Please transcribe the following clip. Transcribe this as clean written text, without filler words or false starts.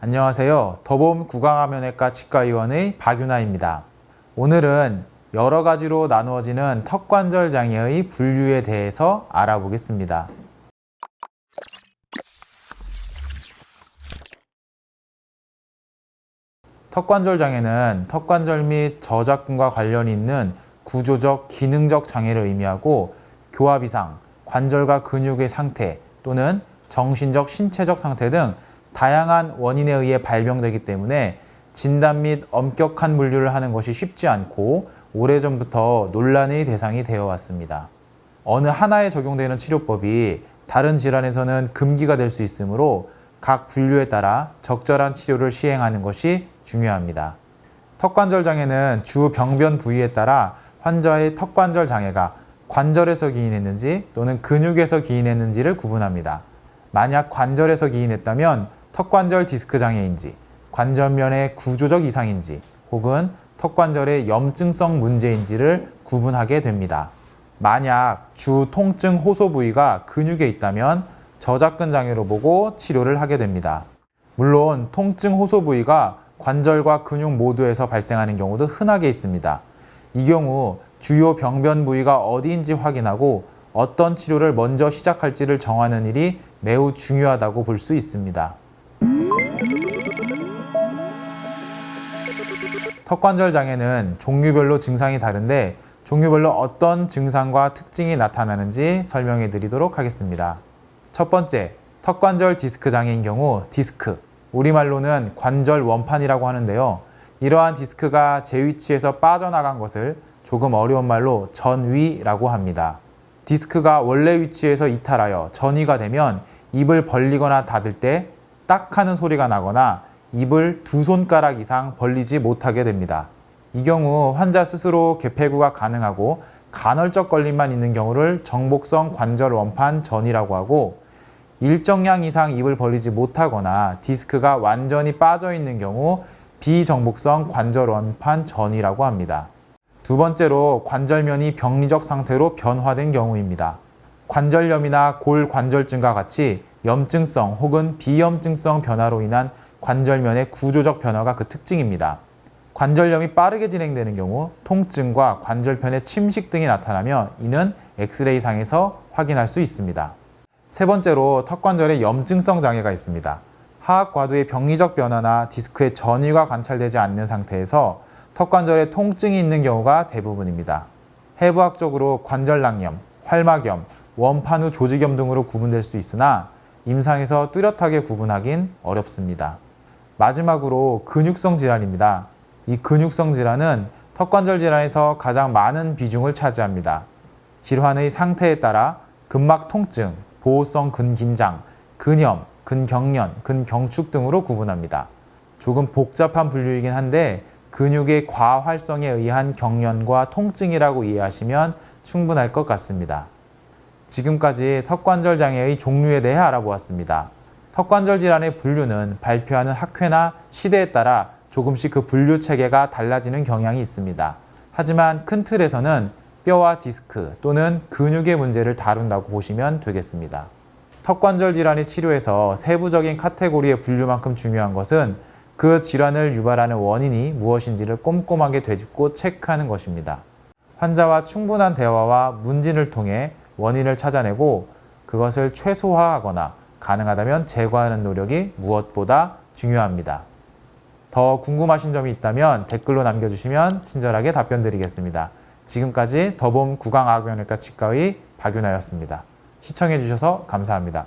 안녕하세요. 더봄 구강암면외과 치과의원의 박윤아입니다. 오늘은 여러 가지로 나누어지는 턱관절 장애의 분류에 대해서 알아보겠습니다. 턱관절 장애는 턱관절 및 저작근과 관련이 있는 구조적, 기능적 장애를 의미하고 교합 이상, 관절과 근육의 상태 또는 정신적, 신체적 상태 등 다양한 원인에 의해 발병되기 때문에 진단 및 엄격한 분류를 하는 것이 쉽지 않고 오래전부터 논란의 대상이 되어 왔습니다. 어느 하나에 적용되는 치료법이 다른 질환에서는 금기가 될 수 있으므로 각 분류에 따라 적절한 치료를 시행하는 것이 중요합니다. 턱관절 장애는 주 병변 부위에 따라 환자의 턱관절 장애가 관절에서 기인했는지 또는 근육에서 기인했는지를 구분합니다. 만약 관절에서 기인했다면 턱관절 디스크 장애인지, 관절면의 구조적 이상인지, 혹은 턱관절의 염증성 문제인지를 구분하게 됩니다. 만약 주 통증 호소 부위가 근육에 있다면 저작근 장애로 보고 치료를 하게 됩니다. 물론 통증 호소 부위가 관절과 근육 모두에서 발생하는 경우도 흔하게 있습니다. 이 경우 주요 병변 부위가 어디인지 확인하고 어떤 치료를 먼저 시작할지를 정하는 일이 매우 중요하다고 볼 수 있습니다. 턱관절 장애는 종류별로 증상이 다른데 종류별로 어떤 증상과 특징이 나타나는지 설명해 드리도록 하겠습니다. 첫 번째, 턱관절 디스크 장애인 경우 디스크, 우리말로는 관절 원판이라고 하는데요. 이러한 디스크가 제 위치에서 빠져나간 것을 조금 어려운 말로 전위라고 합니다. 디스크가 원래 위치에서 이탈하여 전위가 되면 입을 벌리거나 닫을 때 딱 하는 소리가 나거나 입을 2손가락 이상 벌리지 못하게 됩니다. 이 경우 환자 스스로 개폐구가 가능하고 간헐적 걸림만 있는 경우를 정복성 관절 원판 전이라고 하고, 일정량 이상 입을 벌리지 못하거나 디스크가 완전히 빠져 있는 경우 비정복성 관절 원판 전이라고 합니다. 두 번째로 관절면이 병리적 상태로 변화된 경우입니다. 관절염이나 골관절증과 같이 염증성 혹은 비염증성 변화로 인한 관절면의 구조적 변화가 그 특징입니다. 관절염이 빠르게 진행되는 경우 통증과 관절편의 침식 등이 나타나며 이는 엑스레이상에서 확인할 수 있습니다. 세 번째로 턱관절에 염증성 장애가 있습니다. 하악과두의 병리적 변화나 디스크의 전이가 관찰되지 않는 상태에서 턱관절에 통증이 있는 경우가 대부분입니다. 해부학적으로 관절낭염, 활막염, 원판 후 조직염 등으로 구분될 수 있으나 임상에서 뚜렷하게 구분하긴 어렵습니다. 마지막으로 근육성 질환입니다. 이 근육성 질환은 턱관절 질환에서 가장 많은 비중을 차지합니다. 질환의 상태에 따라 근막 통증, 보호성 근긴장, 근염, 근경련, 근경축 등으로 구분합니다. 조금 복잡한 분류이긴 한데 근육의 과활성에 의한 경련과 통증이라고 이해하시면 충분할 것 같습니다. 지금까지 턱관절 장애의 종류에 대해 알아보았습니다. 턱관절 질환의 분류는 발표하는 학회나 시대에 따라 조금씩 그 분류 체계가 달라지는 경향이 있습니다. 하지만 큰 틀에서는 뼈와 디스크 또는 근육의 문제를 다룬다고 보시면 되겠습니다. 턱관절 질환의 치료에서 세부적인 카테고리의 분류만큼 중요한 것은 그 질환을 유발하는 원인이 무엇인지를 꼼꼼하게 되짚고 체크하는 것입니다. 환자와 충분한 대화와 문진을 통해 원인을 찾아내고 그것을 최소화하거나 가능하다면 제거하는 노력이 무엇보다 중요합니다. 더 궁금하신 점이 있다면 댓글로 남겨주시면 친절하게 답변 드리겠습니다. 지금까지 더봄 구강암면외과 치과의 박윤아였습니다. 시청해주셔서 감사합니다.